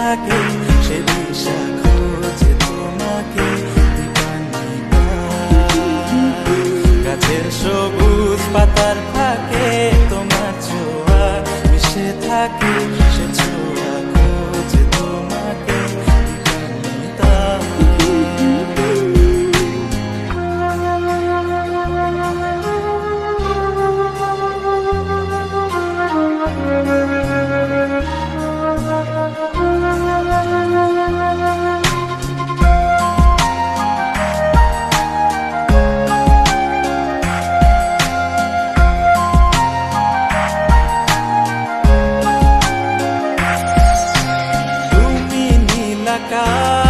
থাকে সে দিশা খোঁজে তোমাকে দীপান্বিতা। গাছের সবুজ পাতার ফাঁকে তোমার ছোঁয়া মিশে থাকে সে ছোঁয়া খোঁজে তোমাকে দীপান্বিতা। তুমি নীল আকাশ